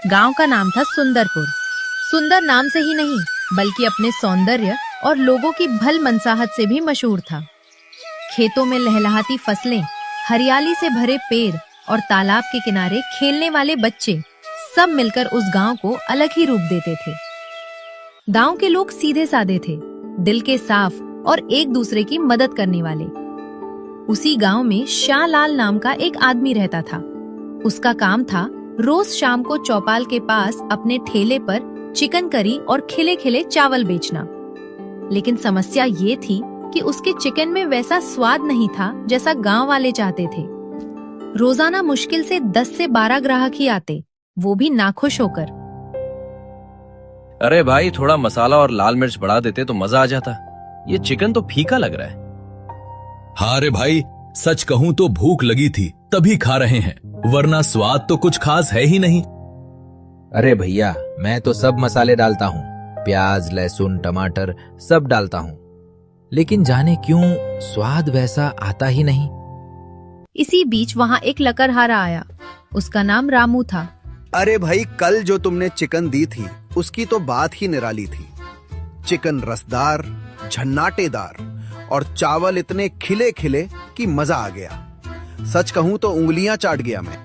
गांव का नाम था सुंदरपुर। सुंदर नाम से ही नहीं बल्कि अपने सौंदर्य और लोगों की भल मनसाहत से भी मशहूर था। खेतों में लहलहाती फसलें, हरियाली से भरे पेड़ और तालाब के किनारे खेलने वाले बच्चे सब मिलकर उस गांव को अलग ही रूप देते थे। गांव के लोग सीधे साधे थे, दिल के साफ और एक दूसरे की मदद करने वाले। उसी गांव में श्यामलाल नाम का एक आदमी रहता था। उसका काम था रोज शाम को चौपाल के पास अपने ठेले पर चिकन करी और खिले खिले चावल बेचना। लेकिन समस्या ये थी कि उसके चिकन में वैसा स्वाद नहीं था जैसा गांव वाले चाहते थे। रोजाना मुश्किल से 10 से 12 ग्राहक ही आते, वो भी नाखुश होकर। अरे भाई, थोड़ा मसाला और लाल मिर्च बढ़ा देते तो मजा आ जाता। ये चिकन तो फीका लग रहा है। हाँ रे भाई, सच कहूं तो भूख लगी थी तभी खा रहे हैं, वरना स्वाद तो कुछ खास है ही नहीं। अरे भैया, मैं तो सब मसाले डालता हूँ, प्याज, लहसुन, टमाटर सब डालता हूँ, लेकिन जाने क्यों स्वाद वैसा आता ही नहीं। इसी बीच वहाँ एक लकड़हारा आया। उसका नाम रामू था। अरे भाई, कल जो तुमने चिकन दी थी उसकी तो बात ही निराली थी। चिकन रसदार, झन्नाटेदार और चावल इतने खिले खिले कि मजा आ गया। सच कहूं तो उंगलियां चाट गया मैं।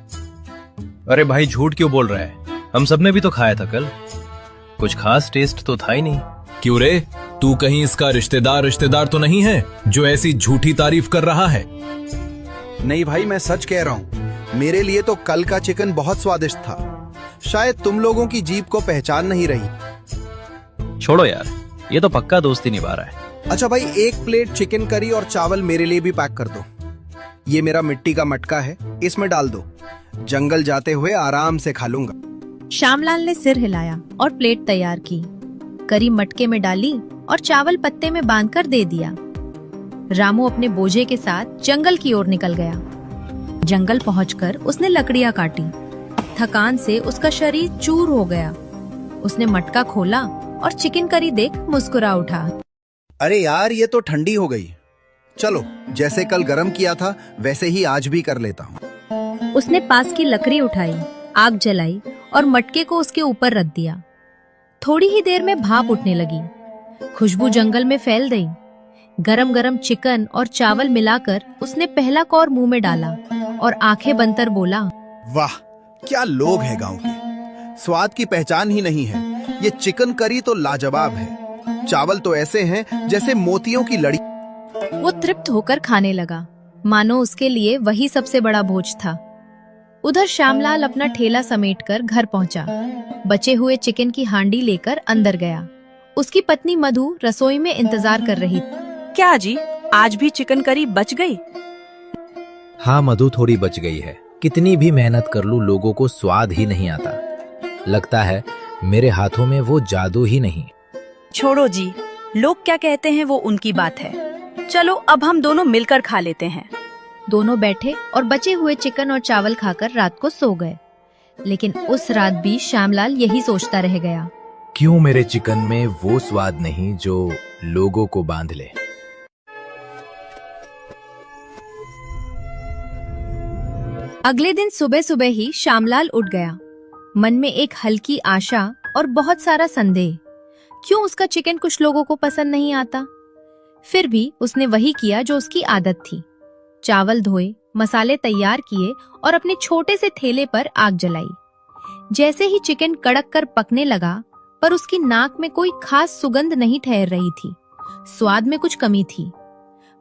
अरे भाई, झूठ क्यों बोल रहा है? हम सबने भी तो खाया था कल। कुछ खास टेस्ट तो था ही नहीं। क्यों रे, तू कहीं इसका रिश्तेदार तो नहीं है जो ऐसी झूठी तारीफ कर रहा है? नहीं भाई, मैं सच कह रहा हूँ। मेरे लिए तो कल का चिकन बहुत स्वादिष्ट था। शायद तुम लोगों की जीभ को पहचान नहीं रही। छोड़ो यार, ये तो पक्का दोस्ती निभा रहा है। अच्छा भाई, 1 प्लेट चिकन करी और चावल मेरे लिए भी पैक कर दो। ये मेरा मिट्टी का मटका है, इसमें डाल दो। जंगल जाते हुए आराम से खा लूंगा। श्यामलाल ने सिर हिलाया और प्लेट तैयार की। करी मटके में डाली और चावल पत्ते में बांधकर दे दिया। रामू अपने बोझे के साथ जंगल की ओर निकल गया। जंगल पहुंचकर उसने लकड़ियां काटी। थकान से उसका शरीर चूर हो गया। उसने मटका खोला और चिकन करी देख मुस्कुरा उठा। अरे यार, ये तो ठंडी हो गई। चलो, जैसे कल गरम किया था वैसे ही आज भी कर लेता हूँ। उसने पास की लकड़ी उठाई, आग जलाई और मटके को उसके ऊपर रख दिया। थोड़ी ही देर में भाप उठने लगी। खुशबू जंगल में फैल गई। गरम गरम चिकन और चावल मिलाकर उसने पहला कौर मुंह में डाला और आंखें बंद कर बोला, वाह, क्या लोग हैं गांव के। स्वाद की पहचान ही नहीं है। ये चिकन करी तो लाजवाब है। चावल तो ऐसे हैं जैसे मोतियों की लड़ी। वो तृप्त होकर खाने लगा, मानो उसके लिए वही सबसे बड़ा भोज था। उधर श्यामलाल अपना ठेला समेटकर घर पहुंचा। बचे हुए चिकन की हांडी लेकर अंदर गया। उसकी पत्नी मधु रसोई में इंतजार कर रही थी। क्या जी, आज भी चिकन करी बच गई? हाँ मधु, थोड़ी बच गई है। कितनी भी मेहनत कर लूं, लोगों को स्वाद ही नहीं आता। लगता है मेरे हाथों में वो जादू ही नहीं। छोड़ो जी, लोग क्या कहते हैं वो उनकी बात है। चलो अब हम दोनों मिलकर खा लेते हैं। दोनों बैठे और बचे हुए चिकन और चावल खाकर रात को सो गए। लेकिन उस रात भी श्यामलाल यही सोचता रह गया, क्यों मेरे चिकन में वो स्वाद नहीं जो लोगों को बांध ले। अगले दिन सुबह सुबह ही श्यामलाल उठ गया। मन में एक हल्की आशा और बहुत सारा संदेह। क्यों उसका चिकन कुछ लोगों को पसंद नहीं आता? फिर भी उसने वही किया जो उसकी आदत थी। चावल धोए, मसाले तैयार किए और अपने छोटे से ठेले पर आग जलाई। जैसे ही चिकन कड़क कर पकने लगा, पर उसकी नाक में कोई खास सुगंध नहीं ठहर रही थी। स्वाद में कुछ कमी थी।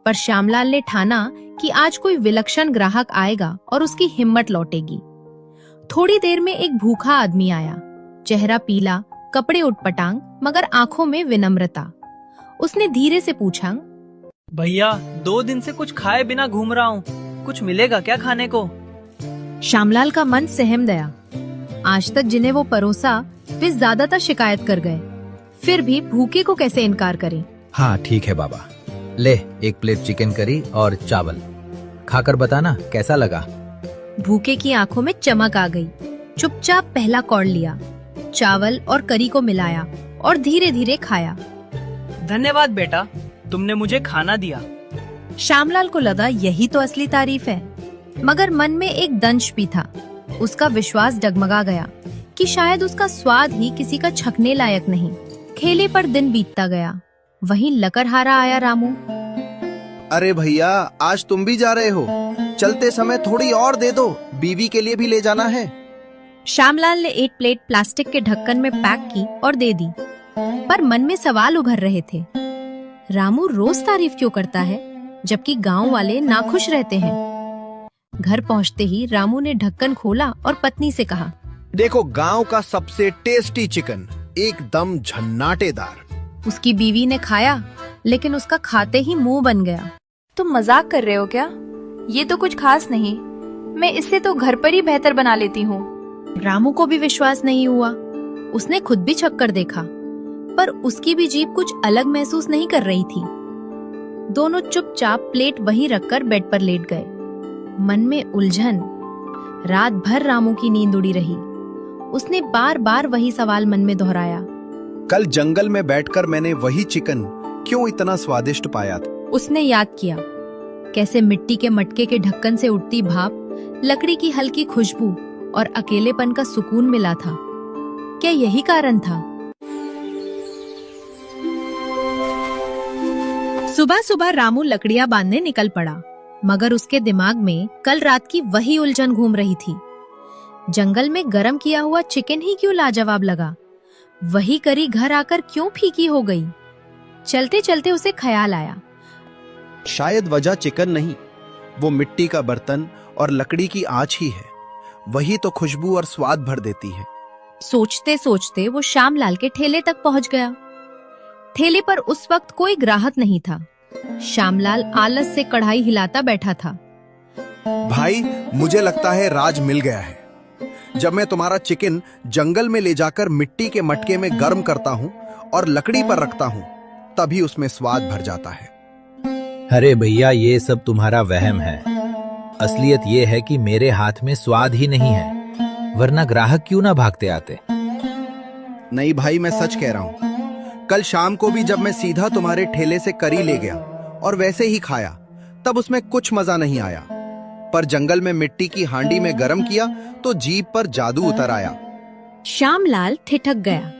पर श्यामलाल ने ठाना कि आज कोई विलक्षण ग्राहक आएगा और उसकी हिम्मत लौटेगी। थोड़ी देर में एक भूखा आदमी आया। चेहरा पीला, कपड़े उटपटांग, मगर आंखों में विनम्रता। उसने धीरे से पूछा, भैया, 2 दिन से कुछ खाए बिना घूम रहा हूँ, कुछ मिलेगा क्या खाने को? श्यामलाल का मन सहम गया। आज तक जिन्हें वो परोसा वे ज्यादातर शिकायत कर गए, फिर भी भूखे को कैसे इनकार करें? हाँ ठीक है बाबा, ले 1 प्लेट चिकन करी और चावल, खाकर बताना कैसा लगा। भूखे की आंखों में चमक आ गई। चुपचाप पहला कौड़ लिया, चावल और करी को मिलाया और धीरे धीरे खाया। धन्यवाद बेटा, तुमने मुझे खाना दिया। श्यामलाल को लगा यही तो असली तारीफ है, मगर मन में एक दंश भी था। उसका विश्वास डगमगा गया। कि शायद उसका स्वाद ही किसी का छकने लायक नहीं। ठेले पर दिन बीतता गया। वहीं लकड़हारा आया रामू। अरे भैया, आज तुम भी जा रहे हो? चलते समय थोड़ी और दे दो, बीवी के लिए भी ले जाना है। श्यामलाल ने एक प्लेट प्लास्टिक के ढक्कन में पैक की और दे दी, पर मन में सवाल उभर रहे थे। रामू रोज तारीफ क्यों करता है, जबकि गांव वाले नाखुश रहते हैं? घर पहुंचते ही रामू ने ढक्कन खोला और पत्नी से कहा, देखो, गांव का सबसे टेस्टी चिकन, एकदम झन्नाटेदार। उसकी बीवी ने खाया, लेकिन उसका खाते ही मुंह बन गया। तुम मजाक कर रहे हो क्या? ये तो कुछ खास नहीं, मैं इससे तो घर पर ही बेहतर बना लेती हूँ। रामू को भी विश्वास नहीं हुआ। उसने खुद भी छक कर देखा, पर उसकी भी जीभ कुछ अलग महसूस नहीं कर रही थी। दोनों चुपचाप प्लेट वहीं रखकर बेड पर लेट गए। मन में उलझन। रात भर रामू की नींद उड़ी रही। उसने बार बार वही सवाल मन में दोहराया। कल जंगल में बैठकर मैंने वही चिकन क्यों इतना स्वादिष्ट पाया था? उसने याद किया कैसे मिट्टी के मटके के ढक्कन से उठती भाप, लकड़ी की हल्की खुशबू और अकेलेपन का सुकून मिला था। क्या यही कारण था? सुबह सुबह रामू लकड़ियां बांधने निकल पड़ा, मगर उसके दिमाग में कल रात की वही उलझन घूम रही थी। जंगल में गरम किया हुआ चिकन ही क्यों लाजवाब लगा? वही करी घर आकर क्यों फीकी हो गई? चलते चलते उसे ख्याल आया, शायद वजह चिकन नहीं, वो मिट्टी का बर्तन और लकड़ी की आंच ही है। वही तो खुशबू और स्वाद भर देती है। सोचते सोचते वो श्यामलाल के ठेले तक पहुंच गया। ठेले पर उस वक्त कोई ग्राहक नहीं था। श्यामलाल आलस से कढ़ाई हिलाता बैठा था। भाई, मुझे लगता है राज मिल गया है। जब मैं तुम्हारा चिकन जंगल में ले जाकर मिट्टी के मटके में गर्म करता हूँ और लकड़ी पर रखता हूँ, तभी उसमें स्वाद भर जाता है। अरे भैया, ये सब तुम्हारा वहम है। असलियत ये है कि मेरे हाथ में स्वाद ही नहीं है, वरना ग्राहक क्यों ना भागते आते। नहीं भाई, मैं सच कह रहा हूँ। कल शाम को भी जब मैं सीधा तुम्हारे ठेले से करी ले गया और वैसे ही खाया, तब उसमें कुछ मजा नहीं आया। पर जंगल में मिट्टी की हांडी में गरम किया तो जीभ पर जादू उतर आया। श्यामलाल ठिठक गया।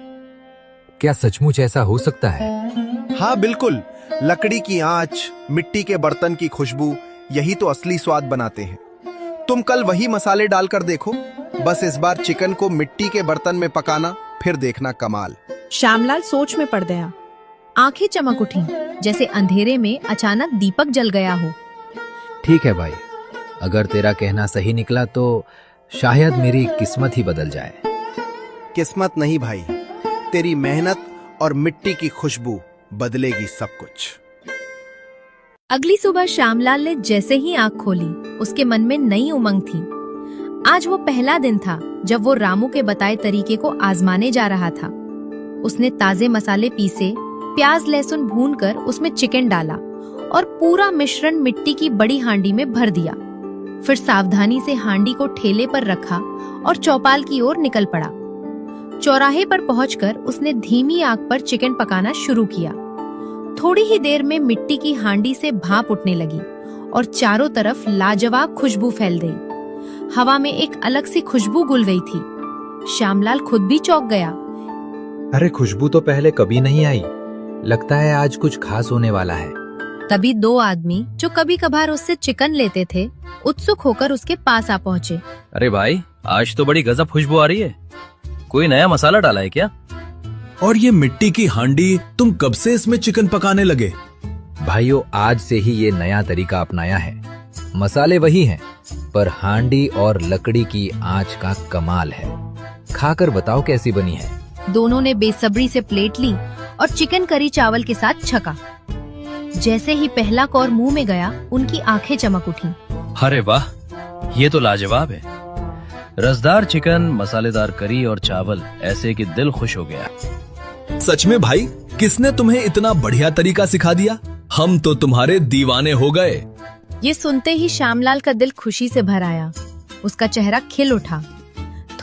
क्या सचमुच ऐसा हो सकता है? हाँ बिल्कुल, लकड़ी की आंच, मिट्टी के बर्तन की खुशबू, यही तो असली स्वाद बनाते हैं। तुम कल वही मसाले डालकर देखो, बस इस बार चिकन को मिट्टी के बर्तन में पकाना, फिर देखना कमाल। श्यामलाल सोच में पड़ गया। आंखें चमक उठी, जैसे अंधेरे में अचानक दीपक जल गया हो। ठीक है भाई, अगर तेरा कहना सही निकला तो शायद मेरी किस्मत ही बदल जाए। किस्मत नहीं भाई, तेरी मेहनत और मिट्टी की खुशबू बदलेगी सब कुछ। अगली सुबह श्यामलाल ने जैसे ही आंख खोली, उसके मन में नई उमंग थी। आज वो पहला दिन था जब वो रामू के बताए तरीके को आजमाने जा रहा था। उसने ताजे मसाले पीसे, प्याज लहसुन भूनकर उसमें चिकन डाला और पूरा मिश्रण मिट्टी की बड़ी हांडी में भर दिया। फिर सावधानी से हांडी को ठेले पर रखा और चौपाल की ओर निकल पड़ा। चौराहे पर पहुंचकर उसने धीमी आंच पर चिकन पकाना शुरू किया। थोड़ी ही देर में मिट्टी की हांडी से भाप उठने लगी और चारों तरफ लाजवाब खुशबू फैल गई। हवा में एक अलग सी खुशबू घुल गई थी। श्यामलाल खुद भी चौंक गया। अरे, खुशबू तो पहले कभी नहीं आई। लगता है आज कुछ खास होने वाला है। तभी दो आदमी जो कभी कभार उससे चिकन लेते थे, उत्सुक होकर उसके पास आ पहुंचे। अरे भाई, आज तो बड़ी गजब खुशबू आ रही है। कोई नया मसाला डाला है क्या? और ये मिट्टी की हांडी, तुम कब से इसमें चिकन पकाने लगे? भाइयों, आज से ही ये नया तरीका अपनाया है। मसाले वही हैं, पर हांडी और लकड़ी की आंच का कमाल है। खाकर बताओ कैसी बनी है। दोनों ने बेसब्री से प्लेट ली और चिकन करी चावल के साथ छका। जैसे ही पहला कौर मुंह में गया, उनकी आंखें चमक उठी। अरे वाह, ये तो लाजवाब है। रसदार चिकन, मसालेदार करी और चावल, ऐसे कि दिल खुश हो गया। सच में भाई, किसने तुम्हें इतना बढ़िया तरीका सिखा दिया? हम तो तुम्हारे दीवाने हो गए। ये सुनते ही श्यामलाल का दिल खुशी से भर आया। उसका चेहरा खिल उठा।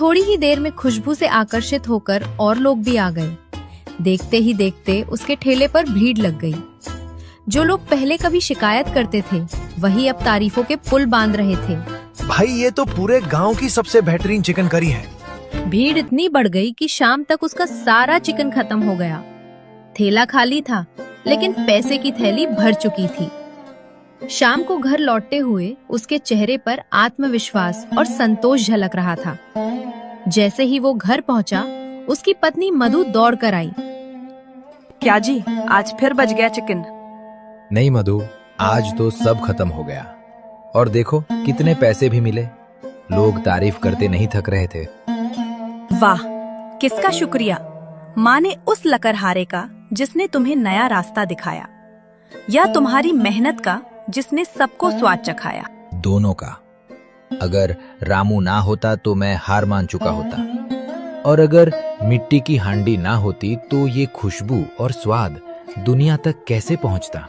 थोड़ी ही देर में खुशबू से आकर्षित होकर और लोग भी आ गए। देखते ही देखते उसके ठेले पर भीड़ लग गई। जो लोग पहले कभी शिकायत करते थे, वही अब तारीफों के पुल बांध रहे थे। भाई, ये तो पूरे गांव की सबसे बेहतरीन चिकन करी है। भीड़ इतनी बढ़ गई कि शाम तक उसका सारा चिकन खत्म हो गया। थैला खाली था, लेकिन पैसे की थैली भर चुकी थी। शाम को घर लौटते हुए उसके चेहरे पर आत्मविश्वास और संतोष झलक रहा था। जैसे ही वो घर पहुंचा, उसकी पत्नी मधु दौड़ कर आई। क्या जी, आज फिर बच गया चिकन? नहीं मधु, आज तो सब खत्म हो गया। और देखो कितने पैसे भी मिले। लोग तारीफ करते नहीं थक रहे थे। वाह, किसका शुक्रिया? माँ ने उस लकड़हारे का जिसने तुम्हें नया रास्ता दिखाया, या तुम्हारी मेहनत का जिसने सबको स्वाद चखाया? दोनों का। अगर रामू ना होता तो मैं हार मान चुका होता, और अगर मिट्टी की हांडी ना होती तो ये खुशबू और स्वाद दुनिया तक कैसे पहुंचता?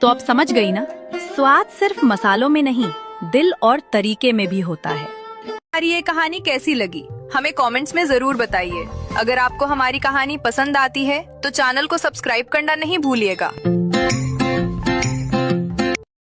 तो अब समझ गई ना, स्वाद सिर्फ मसालों में नहीं, दिल और तरीके में भी होता है। हमारी ये कहानी कैसी लगी हमें कमेंट्स में जरूर बताइए। अगर आपको हमारी कहानी पसंद आती है तो चैनल को सब्सक्राइब करना नहीं भूलिएगा।